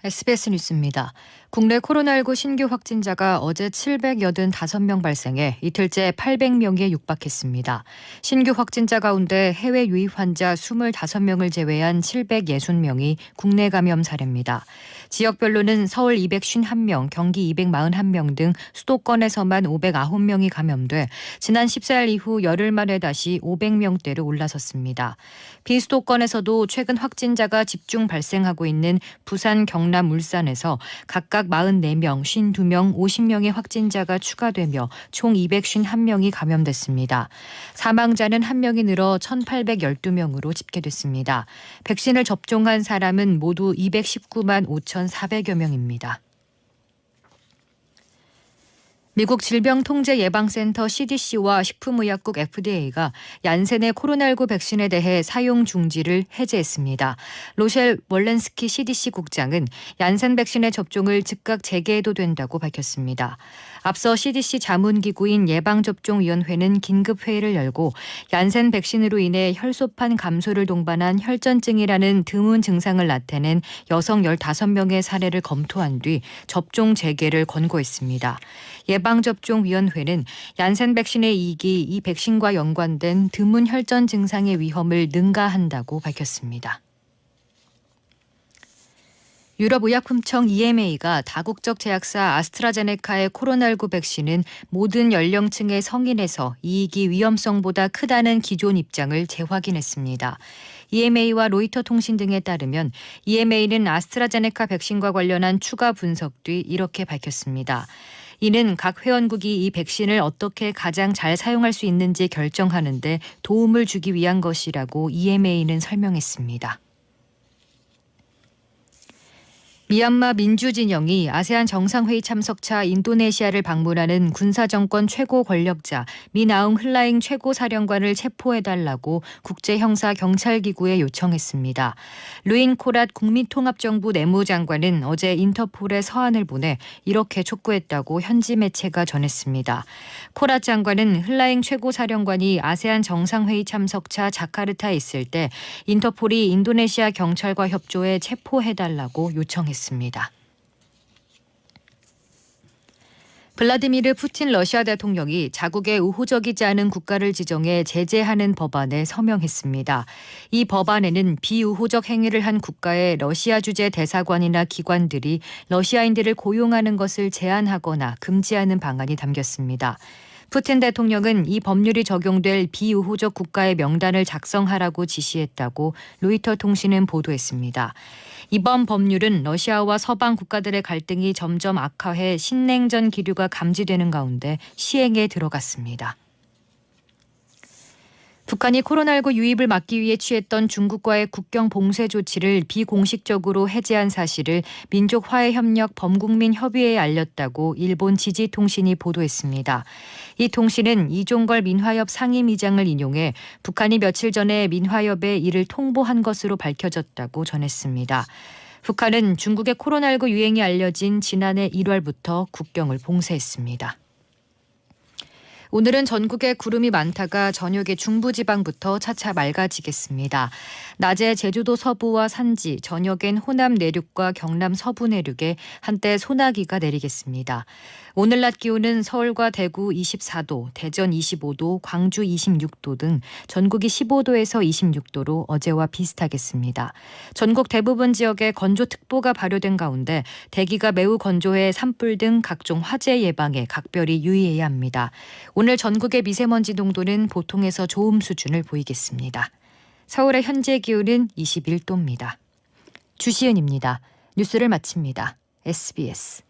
SBS 뉴스입니다. 국내 코로나19 신규 확진자가 어제 785명 발생해 이틀째 800명에 육박했습니다. 신규 확진자 가운데 해외 유입 환자 25명을 제외한 760명이 국내 감염 사례입니다. 지역별로는 서울 251명, 경기 241명 등 수도권에서만 509명이 감염돼 지난 14일 이후 열흘 만에 다시 500명대로 올라섰습니다. 비수도권에서도 최근 확진자가 집중 발생하고 있는 부산, 경남, 울산에서 각각 44명, 52명, 50명의 확진자가 추가되며 총 251명이 감염됐습니다. 사망자는 1명이 늘어 1,812명으로 집계됐습니다. 백신을 접종한 사람은 모두 219만 5,400여 명입니다. 미국 질병통제예방센터 CDC와 식품의약국 FDA가 얀센의 코로나19 백신에 대해 사용 중지를 해제했습니다. 로셸 월렌스키 CDC 국장은 얀센 백신의 접종을 즉각 재개해도 된다고 밝혔습니다. 앞서 CDC 자문기구인 예방접종위원회는 긴급회의를 열고 얀센 백신으로 인해 혈소판 감소를 동반한 혈전증이라는 드문 증상을 나타낸 여성 15명의 사례를 검토한 뒤 접종 재개를 권고했습니다. 예방접종위원회는 얀센 백신의 이익이 이 백신과 연관된 드문 혈전 증상의 위험을 능가한다고 밝혔습니다. 유럽의약품청 EMA가 다국적 제약사 아스트라제네카의 코로나19 백신은 모든 연령층의 성인에서 이익이 위험성보다 크다는 기존 입장을 재확인했습니다. EMA와 로이터 통신 등에 따르면 EMA는 아스트라제네카 백신과 관련한 추가 분석 뒤 이렇게 밝혔습니다. 이는 각 회원국이 이 백신을 어떻게 가장 잘 사용할 수 있는지 결정하는 데 도움을 주기 위한 것이라고 EMA는 설명했습니다. 미얀마 민주진영이 아세안 정상회의 참석차 인도네시아를 방문하는 군사정권 최고 권력자 미나웅 흘라잉 최고사령관을 체포해달라고 국제형사경찰기구에 요청했습니다. 루인 코랏 국민통합정부 내무장관은 어제 인터폴에 서한을 보내 이렇게 촉구했다고 현지 매체가 전했습니다. 코랏 장관은 흘라잉 최고사령관이 아세안 정상회의 참석차 자카르타에 있을 때 인터폴이 인도네시아 경찰과 협조해 체포해달라고 요청했습니다. 블라디미르 푸틴 러시아 대통령이 자국의 우호적이지 않은 국가를 지정해 제재하는 법안에 서명했습니다. 이 법안에는 비우호적 행위를 한 국가의 러시아 주재 대사관이나 기관들이 러시아인들을 고용하는 것을 제한하거나 금지하는 방안이 담겼습니다. 푸틴 대통령은 이 법률이 적용될 비우호적 국가의 명단을 작성하라고 지시했다고 로이터 통신은 보도했습니다. 이번 법률은 러시아와 서방 국가들의 갈등이 점점 악화해 신냉전 기류가 감지되는 가운데 시행에 들어갔습니다. 북한이 코로나19 유입을 막기 위해 취했던 중국과의 국경 봉쇄 조치를 비공식적으로 해제한 사실을 민족화해협력 범국민협의회에 알렸다고 일본 지지통신이 보도했습니다. 이 통신은 이종걸 민화협 상임위장을 인용해 북한이 며칠 전에 민화협에 이를 통보한 것으로 밝혀졌다고 전했습니다. 북한은 중국의 코로나19 유행이 알려진 지난해 1월부터 국경을 봉쇄했습니다. 오늘은 전국에 구름이 많다가 저녁에 중부지방부터 차차 맑아지겠습니다. 낮에 제주도 서부와 산지, 저녁엔 호남 내륙과 경남 서부 내륙에 한때 소나기가 내리겠습니다. 오늘 낮 기온은 서울과 대구 24도, 대전 25도, 광주 26도 등 전국이 15도에서 26도로 어제와 비슷하겠습니다. 전국 대부분 지역에 건조특보가 발효된 가운데 대기가 매우 건조해 산불 등 각종 화재 예방에 각별히 유의해야 합니다. 오늘 전국의 미세먼지 농도는 보통에서 좋음 수준을 보이겠습니다. 서울의 현재 기온은 21도입니다. 주시은입니다. 뉴스를 마칩니다. SBS